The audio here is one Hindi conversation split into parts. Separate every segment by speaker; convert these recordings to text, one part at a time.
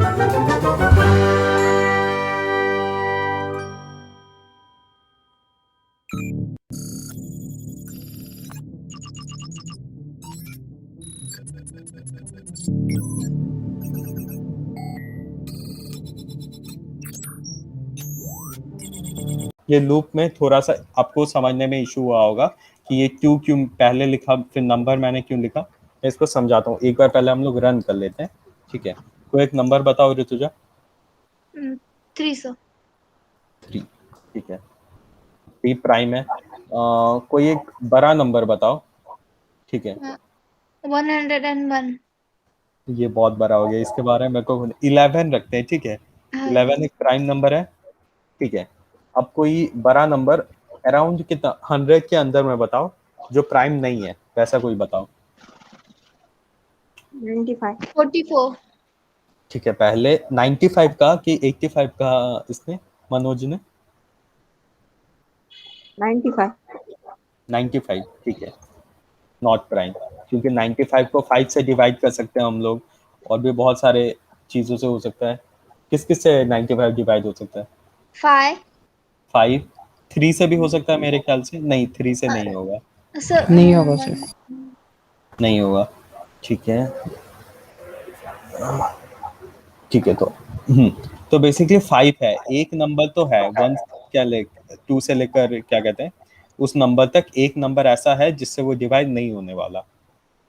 Speaker 1: ये लूप में थोड़ा सा आपको समझने में इशू हुआ होगा कि ये क्यों क्यों पहले लिखा फिर नंबर मैंने क्यों लिखा। मैं इसको समझाता हूँ, एक बार पहले हम लोग रन कर लेते हैं, ठीक है। कोई एक नंबर बताओ ऋतुजा।
Speaker 2: 3 सर।
Speaker 1: 3, ठीक है। 3 प्राइम है। कोई एक बड़ा नंबर बताओ, ठीक है।
Speaker 2: 101।
Speaker 1: ये बहुत बड़ा हो गया, इसके बारे में को 11 रखते हैं, ठीक है। 11 एक प्राइम नंबर है, ठीक है। अब कोई बड़ा नंबर अराउंड कितना 100 के अंदर में बताओ, जो प्राइम नहीं है वैसा कोई बताओ।
Speaker 3: 95।
Speaker 2: 44।
Speaker 1: ठीक है, पहले 95 का कि 85 का इसने मनोज ने
Speaker 3: 95।
Speaker 1: 95, ठीक है। नॉट प्राइम, क्योंकि 95 को 5 से डिवाइड कर सकते हैं हम लोग, और भी बहुत सारे चीजों से हो सकता है। किस किस से 95 डिवाइड हो सकता है?
Speaker 2: 5
Speaker 1: 5, 3 से भी हो सकता है मेरे ख्याल से। नहीं, 3 से नहीं होगा,
Speaker 2: सर।
Speaker 4: नहीं होगा सर।
Speaker 1: नहीं होगा, ठीक है। ठीक है, तो बेसिकली 5 है, एक नंबर तो है 1 क्या ले 2 से लेकर क्या कहते हैं उस नंबर तक, एक नंबर ऐसा है जिससे वो डिवाइड नहीं होने वाला,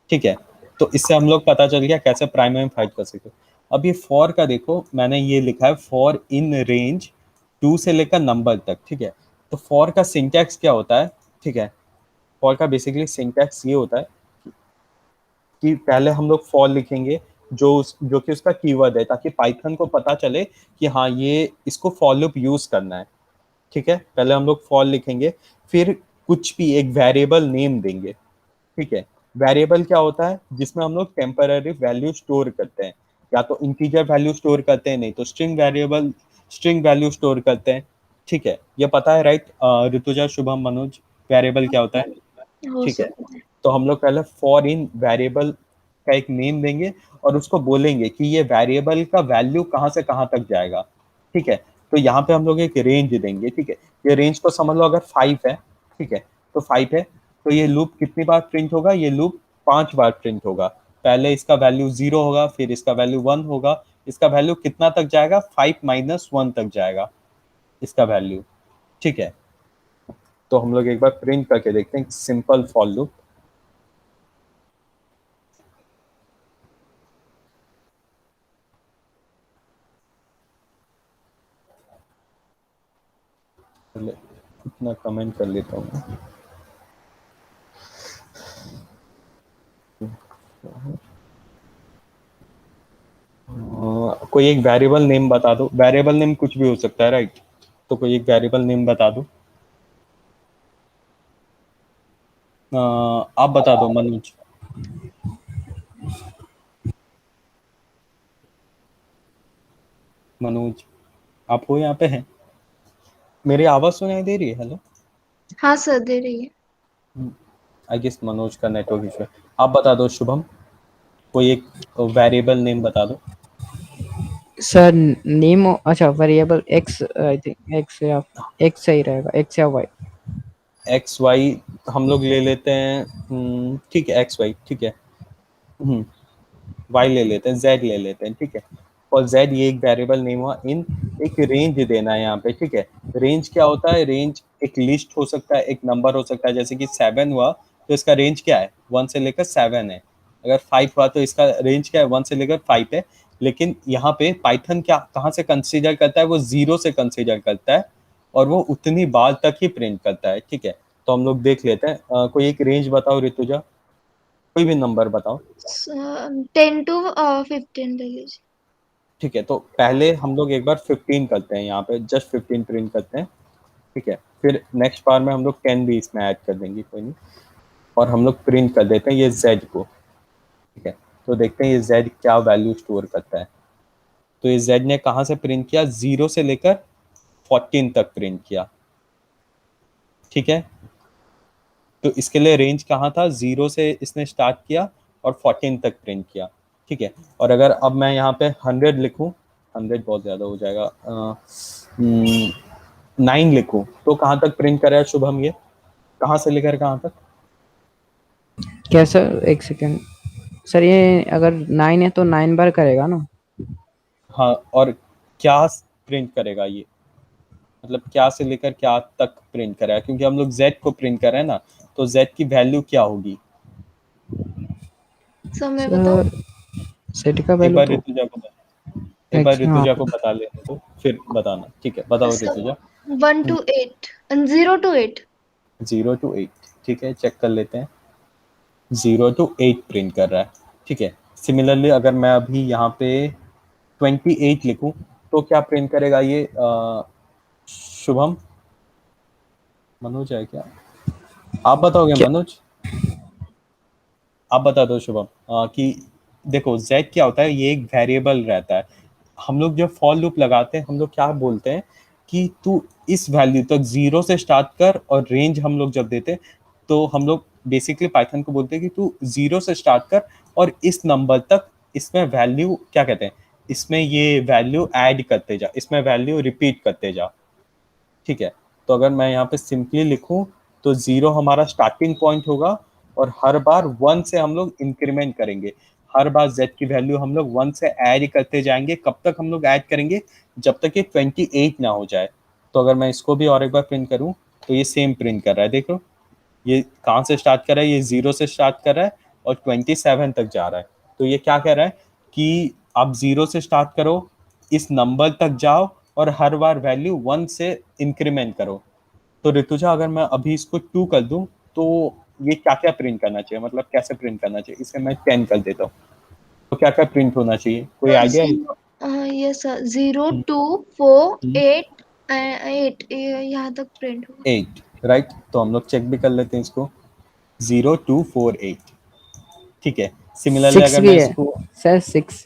Speaker 1: ठीक है। तो इससे हम लोग पता चल गया कैसे प्राइम में फाइंड कर सकते। अब ये फॉर का देखो, मैंने ये लिखा है फॉर इन रेंज 2 से लेकर नंबर तक, ठीक है। तो फॉर का सिंटैक्स क्या होता है, ठीक है। फॉर का बेसिकली सिंटैक्स ये होता है कि पहले हम लोग फॉर लिखेंगे जो कि उसका कीवर्ड है, ताकि पाइथन को पता चले कि हाँ ये इसको फॉर लूप यूज करना है, ठीक है। पहले हम लोग फॉर लिखेंगे, फिर कुछ भी एक वेरिएबल नेम देंगे, ठीक है। वेरिएबल क्या होता है, जिसमें हम लोग टेम्पररी वैल्यू स्टोर करते हैं, या तो इंटीजर वैल्यू स्टोर करते हैं, नहीं तो स्ट्रिंग वैल्यू स्टोर करते हैं, ठीक है। ये पता है राइट ऋतुजा, शुभम, मनोज, वेरिएबल क्या होता है, ठीक है। तो हम लोग पहले फॉर इन वेरिएबल का एक नेम देंगे और उसको बोलेंगे कि ये वेरिएबल का वैल्यू कहाँ से कहाँ तक जाएगा, ठीक है। तो यहाँ पे हम लोग एक रेंज देंगे, ठीक है। ये रेंज को समझ लो अगर 5 है, ठीक है, तो 5 है, तो ये लूप कितनी बार प्रिंट होगा, ये लूप 5 बार प्रिंट होगा। पहले इसका वैल्यू 0 होगा, फिर इसका वैल्यू 1 होगा, इसका वैल्यू कितना तक जाएगा, 5 - 1 तक जाएगा इसका वैल्यू, ठीक है। तो हम लोग एक बार प्रिंट करके देखते हैं सिंपल फॉर लूप। इतना कमेंट कर लेता हूँ। कोई एक वेरिएबल नेम बता दो, वेरिएबल नेम कुछ भी हो सकता है राइट, तो कोई एक वेरिएबल नेम बता दो। आप बता दो मनोज। मनोज आप हो यहाँ पे हैं? मेरी आवाज सुनाई दे रही है? हेलो।
Speaker 2: हाँ सर, दे रही है।
Speaker 1: आई गेस मनोज का नेटवर्क इशू है। आप बता दो शुभम, कोई एक वेरिएबल नेम बता दो।
Speaker 4: सर नेम, अच्छा variable x, I think x या एक्स सही रहेगा, एक्स या वाई।
Speaker 1: एक्स वाई हम लोग ले लेते हैं, ठीक है, एक्स वाई, ठीक है। वाई ले लेते हैं, जेड ले लेते हैं, ठीक है। और जेड ये एक वेरिएबल नेम हुआ। इन एक रेंज देना है यहाँ पे, ठीक है। रेंज क्या होता है, रेंज एक लिस्ट हो सकता है, एक नंबर हो सकता है, जैसे कि 7 हुआ तो इसका रेंज क्या है, 1 से लेकर 7 है। अगर 5 हुआ तो इसका रेंज क्या है, 1 से लेकर 5 है। लेकिन यहाँ पे पाइथन क्या कहाँ से कंसीडर करता है, वो 0 से कंसीडर करता है, और वो उतनी बार तक ही प्रिंट करता है, ठीक है। तो हम लोग देख लेते हैं, कोई एक रेंज बताओ ऋतुजा, कोई भी नंबर बताओ।
Speaker 2: 10 to 15 ले लीजिए।
Speaker 1: ठीक है, तो पहले हम लोग एक बार 15 करते हैं, यहाँ पे जस्ट 15 प्रिंट करते हैं, ठीक है। फिर नेक्स्ट बार में हम लोग 10 भी इसमें ऐड कर देंगे, कोई नहीं। और हम लोग प्रिंट कर देते हैं ये z को, ठीक है। तो देखते हैं ये z क्या वैल्यू स्टोर करता है। तो ये z ने कहाँ से प्रिंट किया, 0 से लेकर 14 तक प्रिंट किया, ठीक है। तो इसके लिए रेंज कहाँ था, 0 से इसने स्टार्ट किया और 14 तक प्रिंट किया, ठीक है। और अगर अब मैं यहाँ पे 100 लिखूँ 100 बहुत ज्यादा हो जाएगा। 9 लिखूं तो कहाँ तक प्रिंट करेगा शुभम, ये कहाँ से लेकर कहाँ तक?
Speaker 4: क्या सर, एक सेकेंड सर, ये अगर 9 है तो 9 बार करेगा ना?
Speaker 1: हाँ, और क्या प्रिंट करेगा ये, मतलब क्या से लेकर क्या तक प्रिंट करेगा, क्योंकि हम लोग z को प्रिंट कर रहे हैं ना, तो z की वैल्यू क्या होगी?
Speaker 2: समय बताओ।
Speaker 4: सर सेट का
Speaker 1: एक
Speaker 4: वैल्यू
Speaker 1: बार
Speaker 4: तो
Speaker 1: ऋतुजा को एक बार
Speaker 4: हाँ,
Speaker 1: ऋतुजा को बता लेने दो, फिर बताना। ठीक है, बताओ ऋतुजा।
Speaker 2: 1 to 8, 0 to 8।
Speaker 1: 0 to 8, ठीक है, चेक कर लेते हैं। 0 to 8 प्रिंट कर रहा है, ठीक है। सिमिलरली अगर मैं अभी यहाँ पे 28 लिखूं तो क्या प्रिंट करेगा ये शुभम? मनोज है क्या? आप बताओगे
Speaker 4: क्या?
Speaker 1: मनोज? आप बता दो शुभम। कि देखो z क्या होता है, ये एक वेरिएबल रहता है। हम लोग जब फॉर लूप लगाते हैं हम लोग क्या बोलते हैं कि तू इस वैल्यू तक 0 से स्टार्ट कर, और रेंज हम लोग जब देते हैं तो हम लोग बेसिकली पाइथन को बोलते हैं कि तू 0 से स्टार्ट कर और इस नंबर तक इसमें वैल्यू क्या कहते हैं, इसमें ये वैल्यू ऐड करते जा, इसमें वैल्यू रिपीट करते जा, ठीक है। तो अगर मैं यहाँ पे सिंपली लिखूं तो 0 हमारा स्टार्टिंग पॉइंट होगा, और हर बार 1 से हम लोग इंक्रीमेंट करेंगे। हर बार z की वैल्यू हम लोग 1 से ऐड करते जाएंगे। कब तक हम लोग ऐड करेंगे? जब तक ये 28 ना हो जाए। तो अगर मैं इसको भी और एक बार प्रिंट करूं तो ये सेम प्रिंट कर रहा है, देखो ये कहाँ से स्टार्ट कर रहा है, ये 0 से स्टार्ट कर रहा है और 27 तक जा रहा है। तो ये क्या कह रहा है कि आप 0 से स्टार्ट करो, इस नंबर तक जाओ और हर बार वैल्यू 1 से इंक्रीमेंट करो। तो ऋतुजा अगर मैं अभी इसको 2 कर दूं तो ये क्या क्या प्रिंट करना चाहिए, मतलब कैसे प्रिंट करना चाहिए? इसे मैं 10 कर देता हूँ तो क्या क्या प्रिंट होना चाहिए, कोई आइडिया है?
Speaker 2: 0, यस सर, 0
Speaker 1: हम्म,
Speaker 2: 2 4
Speaker 1: हम्म,
Speaker 2: 8 8 यहाँ तक प्रिंट होगा।
Speaker 1: 8, राइट। तो हम लोग चेक भी कर लेते हैं इसको। 0248, ठीक है। सिमिलरली
Speaker 4: 6
Speaker 1: अगर
Speaker 4: भी
Speaker 1: मैं
Speaker 4: है
Speaker 1: इसको,
Speaker 4: सर, 6।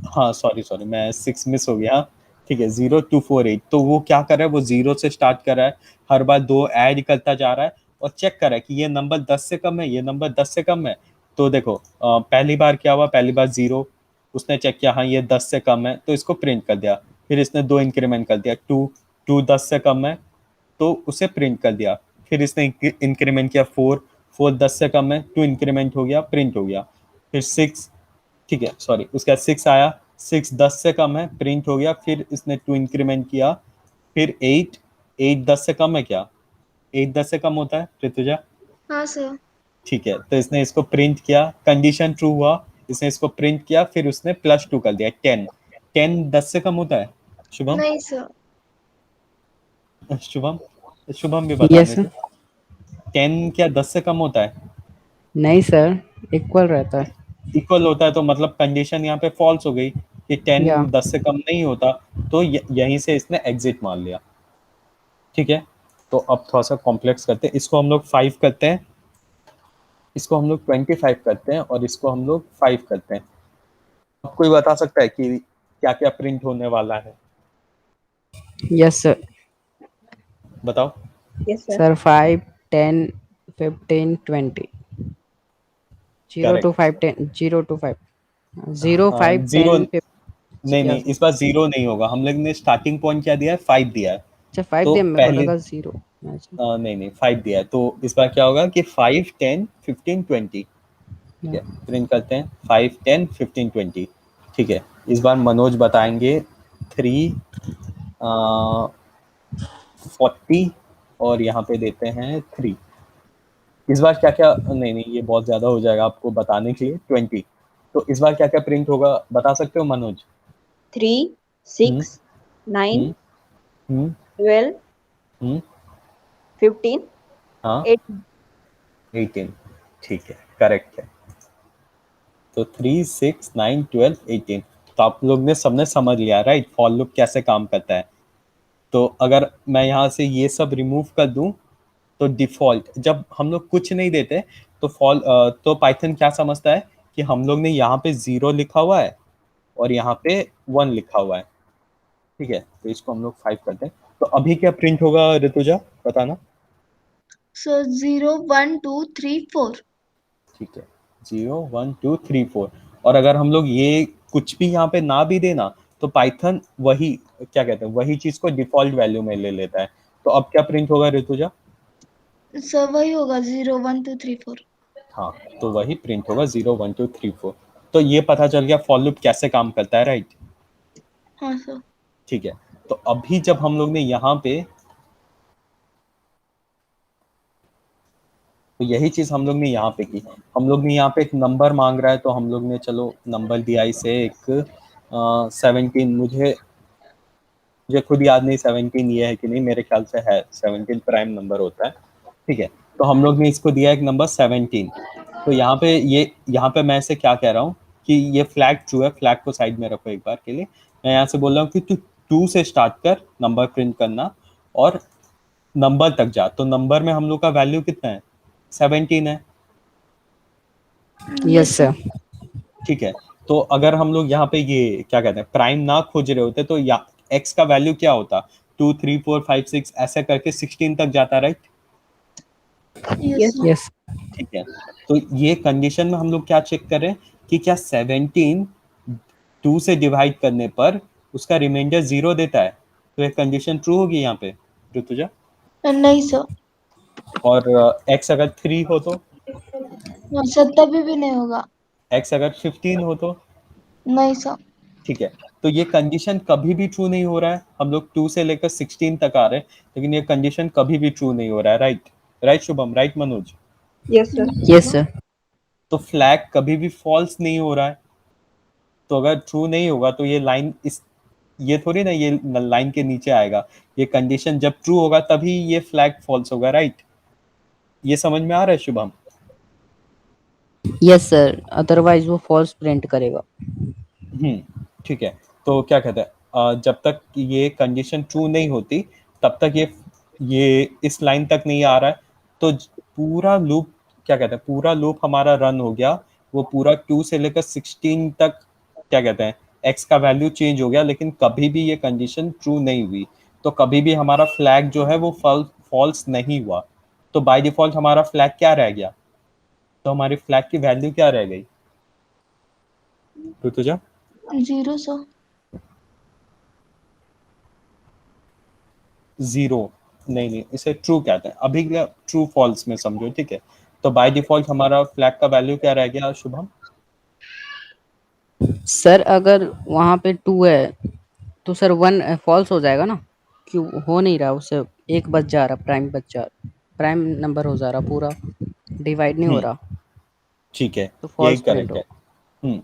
Speaker 1: हाँ सॉरी सॉरी, मैं 6 मिस हो गया। ठीक है, 0248, तो वो क्या कर रहा है, वो 0 से स्टार्ट कर रहा है, हर बार 2 ऐड करता जा रहा है और चेक कर रहा है कि ये नंबर 10 से कम है, ये नंबर 10 से कम है। तो देखो पहली बार क्या हुआ, पहली बार 0, उसने चेक किया हाँ ये 10 से कम है तो इसको प्रिंट कर दिया। फिर इसने 2 इंक्रीमेंट कर दिया, 2, 2 10 से कम है तो उसे प्रिंट कर दिया। फिर इसने इंक्रीमेंट किया, 4, 4 10 से कम है, 2 इंक्रीमेंट हो गया, प्रिंट हो गया। फिर 6, ठीक है सॉरी, उसका 6 आया, 6 10 से कम है, प्रिंट हो गया। फिर इसने 2 इंक्रीमेंट किया। फिर 8, 8 10 से कम है क्या? 8 10 से कम होता है ऋतुजा?
Speaker 2: हाँ सर।
Speaker 1: ठीक है, तो इसने इसको प्रिंट किया, कंडीशन ट्रू हुआ, इसने इसको प्रिंट किया, फिर उसने +2 कर दिया, 10, 10 10 से कम होता है शुभम?
Speaker 2: नहीं सर।
Speaker 1: शुभम, शुभम भी
Speaker 4: यस
Speaker 1: बताने
Speaker 4: सर।
Speaker 1: थे। 10 क्या 10 से कम होता है?
Speaker 4: नहीं सर, इक्वल रहता है।
Speaker 1: इक्वल होता है तो मतलब कंडीशन यहाँ पे फॉल्स हो गई कि
Speaker 4: या
Speaker 1: 10 10 से कम नहीं होता। तो यहीं से इसने एग्जिट मान लिया, ठीक है। तो अब थोड़ा सा कॉम्प्लेक्स करते हैं, इसको हम लोग 5 करते हैं, इसको हम लोग 25 करते हैं और इसको हम लोग 5 करते हैं। अब कोई बता सकता है कि क्या क्या प्रिंट होने वाला है?
Speaker 4: Yes sir.
Speaker 1: बताओ।
Speaker 2: Yes sir.
Speaker 4: Sir 5 10 15 20। 0 to
Speaker 1: correct.
Speaker 4: 5 10, 0 to 5, 0 5
Speaker 1: zero
Speaker 4: 10
Speaker 1: नहीं
Speaker 4: 15।
Speaker 1: नहीं, इस बार 0 नहीं होगा, हम लोग ने स्टार्टिंग पॉइंट क्या दिया है, 5 दिया है।
Speaker 4: अच्छा 5
Speaker 1: तो
Speaker 4: दिया, मेरे को
Speaker 1: पहले
Speaker 4: लगा 0। अच्छा।
Speaker 1: नहीं नहीं, 5 दिया है, तो इस बार क्या होगा कि 5 10 15 20, ठीक
Speaker 4: या
Speaker 1: है। प्रिंट करते हैं 5 10 15 20, ठीक है। इस बार मनोज बताएंगे 3 40, और यहाँ पे देते हैं 3। इस बार क्या क्या, नहीं नहीं ये बहुत ज्यादा हो जाएगा आपको बताने के लिए, 20। तो इस बार क्या क्या प्रिंट होगा बता सकते हो मनोज?
Speaker 3: 3
Speaker 1: हम्म
Speaker 3: 6 9
Speaker 1: हम्म हम्म
Speaker 3: 12
Speaker 1: हम्म
Speaker 3: 15
Speaker 1: हाँ
Speaker 3: 18।
Speaker 1: 18, ठीक है, करेक्ट है। तो 3 6 9 12 18, तो आप लोग ने सबने समझ लिया राइट, फॉर लूप कैसे काम करता है। तो अगर मैं यहाँ से ये सब रिमूव कर दूं तो डिफॉल्ट जब हम लोग कुछ नहीं देते तो तो पाइथन क्या समझता है कि हम लोग ने यहाँ पे 0 लिखा हुआ है और यहाँ पे 1 लिखा हुआ है, ठीक है। तो इसको हम लोग 5 करते हैं। तो अभी क्या प्रिंट होगा ऋतुजा, बताना।
Speaker 2: सर 0 1 2 3 4।
Speaker 1: ठीक है, 0 1 2 3 4। और अगर हम लोग ये कुछ भी यहाँ पे ना भी देना तो पाइथन वही क्या कहते हैं वही चीज को डिफॉल्ट वैल्यू में ले लेता है। तो अब क्या प्रिंट होगा ऋतुजा?
Speaker 2: सर वही होगा 0 1 2 3 4।
Speaker 1: हाँ, तो वही प्रिंट होगा 0 1 2 3 4। तो ये पता चल गया फॉर लूप कैसे काम करता है, राइट?
Speaker 2: हाँ सर।
Speaker 1: ठीक है, तो अभी जब हम लोग ने यहाँ पे तो यही चीज हम लोग ने यहाँ पे की। हम लोग ने यहाँ पे एक नंबर मांग रहा है, तो हम लोग ने चलो नंबर दिया इसे एक 17। मुझे खुद याद नहीं 17 ये है कि नहीं, मेरे ख्याल से है 17 प्राइम नंबर होता है। ठीक है, तो हम लोग ने इसको दिया एक नंबर 17। तो यहाँ पे मैं इसे क्या कह रहा हूँ कि ये फ्लैग ट्रू है। फ्लैग को साइड में रखो एक बार के लिए। मैं यहाँ से बोल रहा हूँ कि तू 2 से स्टार्ट कर नंबर प्रिंट करना और नंबर तक जा। तो नंबर में हम लोग का वैल्यू कितना है? 17 है।
Speaker 4: Yes sir.
Speaker 1: ठीक है, तो अगर हम लोग यहाँ पे ये क्या कहते हैं प्राइम ना खोज रहे होते तो या एक्स का वैल्यू क्या होता? 2 3 4 5 6 ऐसे करके 16 तक जाता, राइट?
Speaker 2: Yes sir.
Speaker 4: यस
Speaker 1: ठीक है, तो ये कंडीशन में हम लोग क्या चेक कर रहे हैं कि क्या 17 2 से डिवाइड करने पर उसका रिमाइंडर 0 देता है। तो ये कंडीशन ट्रू होगी यहाँ पे ऋतुजा।
Speaker 2: नहीं सर।
Speaker 1: और एक्स अगर 3 हो तो?
Speaker 2: सर तभी भी नहीं होगा।
Speaker 1: एक्स अगर 15 हो तो?
Speaker 2: नहीं सर।
Speaker 1: ठीक है, तो ये कंडीशन कभी भी ट्रू नहीं हो रहा है। हम लोग 2 से लेकर 16 तक आ रहे हैं, लेकिन ये कंडीशन कभी भी ट्रू नहीं हो रहा है, right? Right Shubham, right Manoj?
Speaker 3: Yes sir.
Speaker 4: Yes sir.
Speaker 1: तो फ्लैग कभी भी फॉल्स नहीं हो रहा है। तो अगर ट्रू नहीं होगा तो ये लाइन ये थोड़ी ना ये लाइन के नीचे आएगा। ये कंडीशन जब ट्रू होगा तभी ये फ्लैग फॉल्स होगा, राइट? ये समझ में आ रहा है शुभम?
Speaker 4: यस सर, अदरवाइज वो फॉल्स प्रिंट करेगा।
Speaker 1: ठीक है, तो क्या कहते हैं जब तक ये कंडीशन ट्रू नहीं होती तब तक ये इस लाइन तक नहीं आ रहा है। तो पूरा लूप क्या कहते हैं पूरा लूप हमारा रन हो गया। वो पूरा 2 से लेकर 16 तक क्या कहते हैं एक्स का वैल्यू चेंज हो गया, लेकिन कभी भी ये कंडीशन ट्रू नहीं हुई। तो कभी भी हमारा फ्लैग जो है वो फॉल्स नहीं हुआ। तो बाय डिफॉल्ट हमारा फ्लैग क्या रह गया? तो हमारी फ्लैग की वैल्यू क्या रह गई ऋतुजा?
Speaker 2: 0 सर।
Speaker 1: 0 नहीं, इसे ट्रू कहते हैं। अभी ट्रू फॉल्स में समझो, ठीक है? तो बाय डिफॉल्ट हमारा फ्लैग का वैल्यू क्या रह गया शुभम?
Speaker 4: सर अगर वहां पे 2 है तो सर 1 फॉल्स हो जाएगा ना, क्यों हो नहीं रहा उससे, एक बच जा रहा, प्राइम नंबर हो जा रहा, पूरा डिवाइड नहीं हो रहा,
Speaker 1: ठीक है,
Speaker 4: तो
Speaker 1: यही
Speaker 4: फॉल्स प्रिंट
Speaker 1: करेक्ट है।
Speaker 4: हो।
Speaker 1: हम्म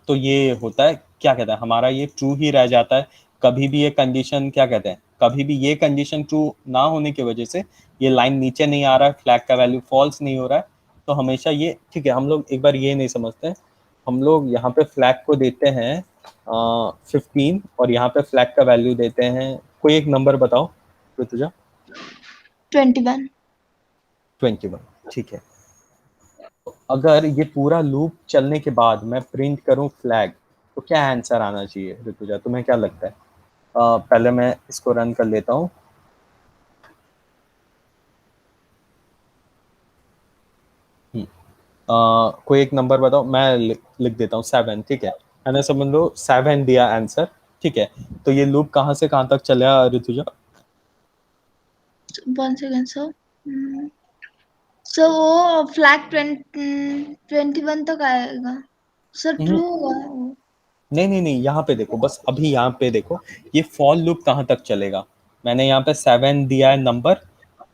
Speaker 1: तो ये होता है क्या कहते हैं हमारा ये ट्रू ही रह जाता है। कभी भी ये कंडीशन क्या कहते हैं कभी भी ये कंडीशन ट्रू ना होने की वजह से ये लाइन नीचे नहीं आ रहा है, फ्लैग का वैल्यू फॉल्स नहीं हो रहा है। तो हमेशा ये ठीक है। हम लोग एक बार ये नहीं समझते, हम लोग यहाँ पे फ्लैग को देते हैं 15 और यहाँ पे फ्लैग का वैल्यू देते हैं कोई एक नंबर बताओ ऋतुजा।
Speaker 2: 21।
Speaker 1: 21, ठीक है। अगर ये पूरा लूप चलने के बाद मैं प्रिंट करूं फ्लैग तो क्या आंसर आना चाहिए ऋतुजा, तुम्हें क्या लगता है? पहले मैं इसको रन कर लेता हूँ। कोई एक नंबर बताओ, मैं लिख देता हूँ 7, ठीक है? मैंने समझ लो 7 दिया आंसर, ठीक है? तो ये लूप कहाँ से कहाँ तक चला ऋतुजा?
Speaker 2: 1 second sir. सर वो फ्लैग 21 तक आएगा। सर ट्रू होगा वो।
Speaker 1: नहीं, यहाँ पे देखो, बस अभी यहाँ पे देखो ये फॉल लूप कहाँ तक चलेगा। मैंने यहाँ पे 7 दिया है नंबर,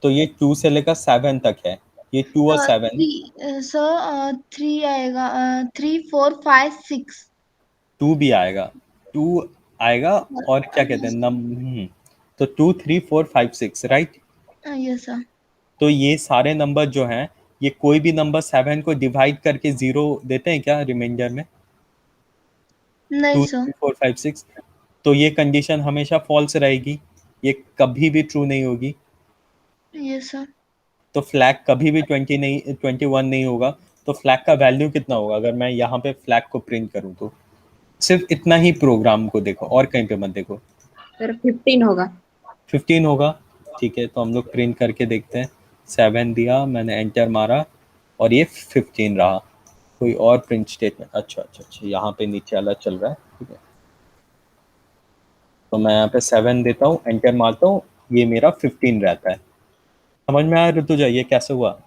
Speaker 1: तो ये 2 से लेकर 7 तक है। ये 2 और 7
Speaker 2: सर 3 आएगा। 3 4 5 6।
Speaker 1: 2 भी आएगा, 2 आएगा। और क्या कहते हैं तो 2 3 4 5 6, राइट?
Speaker 2: Yes sir.
Speaker 1: तो ये सारे नंबर जो हैं ये कोई भी नंबर 7 को डिवाइड करके 0 देते हैं क्या रिमाइंडर में?
Speaker 2: नहीं
Speaker 1: 2
Speaker 2: सर।
Speaker 1: 3 4 5 6। तो ये कंडीशन हमेशा फॉल्स रहेगी, ये कभी भी ट्रू नहीं होगी।
Speaker 2: Yes sir.
Speaker 1: तो फ्लैग कभी भी 21 नहीं होगा। तो फ्लैग का वैल्यू कितना होगा अगर मैं यहाँ पे फ्लैग को प्रिंट करूँ तो? सिर्फ इतना ही प्रोग्राम को देखो और कहीं पे मत देखो।
Speaker 3: सर 15 होगा।
Speaker 1: 15 होगा, ठीक है। तो हम लोग प्रिंट करके देखते हैं। 7 दिया, मैंने एंटर मारा और ये 15 रहा। कोई और प्रिंट स्टेटमेंट? अच्छा, यहाँ पे नीचे वाला चल रहा है। ठीक है, तो मैं यहाँ पे 7 देता हूँ, एंटर मारता हूँ, ये मेरा 15 रहता है। समझ में आया ऋतुजा ये कैसे हुआ?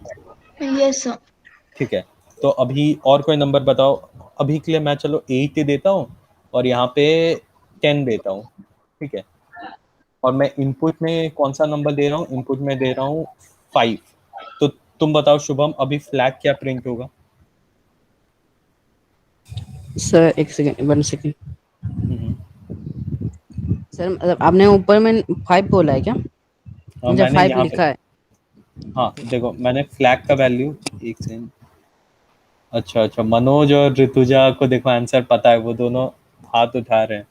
Speaker 2: Yes sir.
Speaker 1: ठीक है, तो अभी और कोई नंबर बताओ। अभी के लिए मैं चलो 8 देता हूँ और यहाँ पे 10 देता हूँ। ठीक है, और मैं इनपुट में कौन सा नंबर दे रहा हूँ? इनपुट में दे रहा हूँ 5। तो तुम बताओ शुभम, अभी फ्लैग क्या प्रिंट होगा?
Speaker 4: सर एक सेकंड, 1 सेकंड
Speaker 1: हम्म।
Speaker 4: सर। मतलब आपने ऊपर में 5 बोला है क्या? मुझे
Speaker 1: मैंने
Speaker 4: 5
Speaker 1: यहाँ पे,
Speaker 4: लिखा है।
Speaker 1: हाँ देखो मैंने फ्लैग का वैल्यू, एक सेकंड। अच्छा अच्छा, मनोज और ऋतुजा को देखो आंसर पता है, वो दोनों हाथ उठा रहे हैं।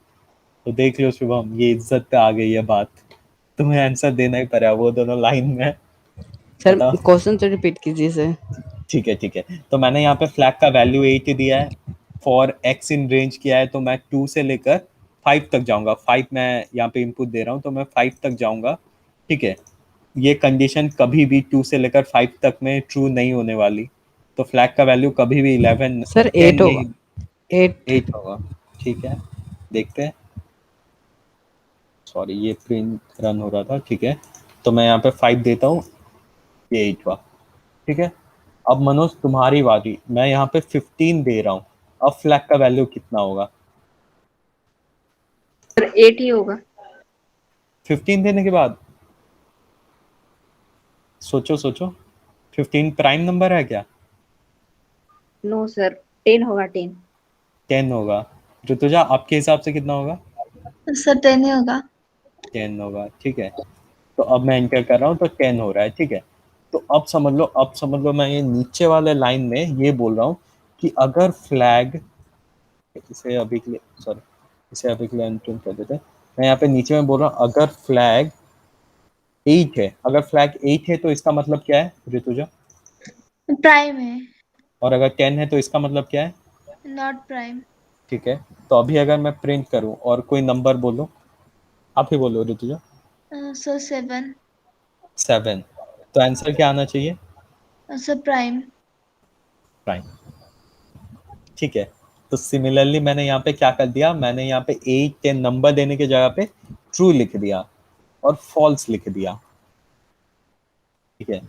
Speaker 1: तो देख लो शुभम, ये इज्जत पे आ गई है बात, तुम्हें आंसर देना ही पड़ा, वो दोनों लाइन में।
Speaker 4: सर
Speaker 1: बताओ।
Speaker 4: क्वेश्चन तो रिपीट कीजिए सर।
Speaker 1: ठीक है ठीक है, तो मैंने यहाँ पे फ्लैग का वैल्यू 8 दिया है, फॉर एक्स इन रेंज किया है, तो मैं 2 से लेकर 5 तक जाऊंगा। 5 मैं यहाँ पे इनपुट दे रहा हूँ, तो मैं 5 तक जाऊंगा। ठीक है, ये कंडीशन कभी भी 2 से लेकर 5 तक में ट्रू नहीं होने वाली, तो फ्लैग का वैल्यू कभी भी 11
Speaker 4: सर
Speaker 1: 10
Speaker 4: 8 होगा,
Speaker 1: नहीं,
Speaker 4: 8।
Speaker 1: 8 होगा। ठीक है, देखते हैं। सॉरी, ये प्रिंट रन हो रहा था। ठीक है, तो मैं यहाँ पे 5 देता हूँ, ये 8 हुआ। ठीक है, अब मनोज तुम्हारी बारी, मैं यहाँ पे 15 दे रहा हूँ, अब फ्लैग का वैल्यू कितना होगा?
Speaker 3: सर 8 ही होगा।
Speaker 1: 15 देने के बाद सोचो सोचो, 15 प्राइम नंबर है क्या?
Speaker 3: नो सर, 10 होगा, 10।
Speaker 1: 10 होगा। ऋतुजा आपके हिसाब से कितना होगा?
Speaker 2: सर 10 ही होगा।
Speaker 1: 10 होगा। ठीक है, तो अब मैं एंटर कर रहा हूँ, तो 10 हो रहा है। ठीक है, तो अब समझ लो, अब समझ लो, मैं ये नीचे वाले लाइन में ये बोल रहा हूँ कि अगर फ्लैग, इसे अभी के लिए, सॉरी, इसे अभी के लिए अनप्रिंट कर देते हैं। मैं यहाँ पे नीचे में बोल रहा हूँ, अगर फ्लैग 8 है, अगर फ्लैग 8 है तो इसका मतलब क्या है ऋतुजा?
Speaker 2: प्राइम है,
Speaker 1: और अगर 10 है तो इसका मतलब क्या है?
Speaker 2: Not prime.
Speaker 1: ठीक है, तो अभी अगर मैं प्रिंट करूं और कोई नंबर बोलो, आप ही बोलो ऋतुजा।
Speaker 2: सर 7।
Speaker 1: 7, तो आंसर क्या आना चाहिए?
Speaker 2: Sir prime.
Speaker 1: प्राइम। ठीक है, तो सिमिलरली मैंने यहाँ पे क्या कर दिया, मैंने यहाँ पे 8 के नंबर देने की जगह पे ट्रू लिख दिया और फॉल्स लिख दिया। ठीक है,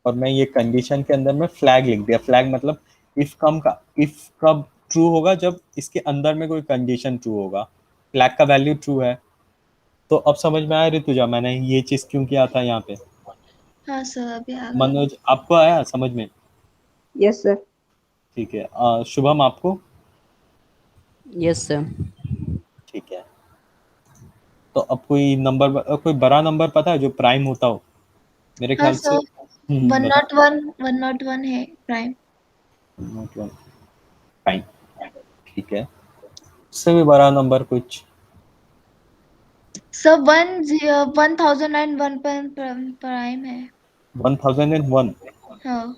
Speaker 1: और मैं ये कंडीशन के अंदर में फ्लैग लिख दिया। फ्लैग मतलब इफ कम का, इफ कब ट्रू होगा, जब इसके अंदर में कोई कंडीशन ट्रू होगा। फ्लैग का वैल्यू ट्रू है। तो अब समझ में आया ऋतुजा मैंने ये चीज क्यों किया था यहाँ पे?
Speaker 2: हाँ सर, अभी आ गया।
Speaker 1: मनोज आपको आया समझ में?
Speaker 3: Yes sir.
Speaker 1: ठीक है, शुभम आपको?
Speaker 4: Yes sir.
Speaker 1: ठीक है, तो अब कोई नंबर, कोई बड़ा नंबर पता है जो प्राइम होता हो? मेरे
Speaker 2: हाँ
Speaker 1: ख्याल से
Speaker 2: सर, वन
Speaker 1: बताओ।
Speaker 2: नॉट वन 101 है प्राइम।
Speaker 1: Not one prime. ठीक है, उससे भी बड़ा नंबर कुछ?
Speaker 2: सर 1001 प्राइम है।
Speaker 1: 1001?
Speaker 2: हाँ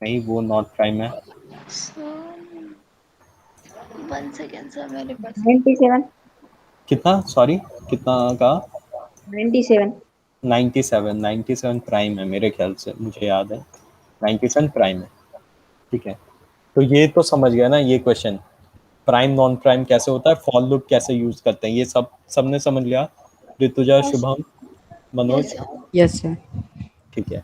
Speaker 1: नहीं, वो नॉट प्राइम है।
Speaker 2: सर, 1 सेकेंड सर, मेरे पास
Speaker 3: 97।
Speaker 1: कितना, सॉरी, कितना का?
Speaker 3: 97।
Speaker 1: 97? 97 प्राइम है मेरे ख्याल से, मुझे याद है 97 प्राइम है। ठीक है, तो ये तो समझ गया ना ये क्वेश्चन, प्राइम नॉन प्राइम कैसे होता है, फॉर लूप कैसे यूज करते हैं, ये सब सबने समझ लिया? Rutuja, Shubham, Manoj?
Speaker 2: Yes sir.
Speaker 4: Yes sir.
Speaker 1: ठीक है,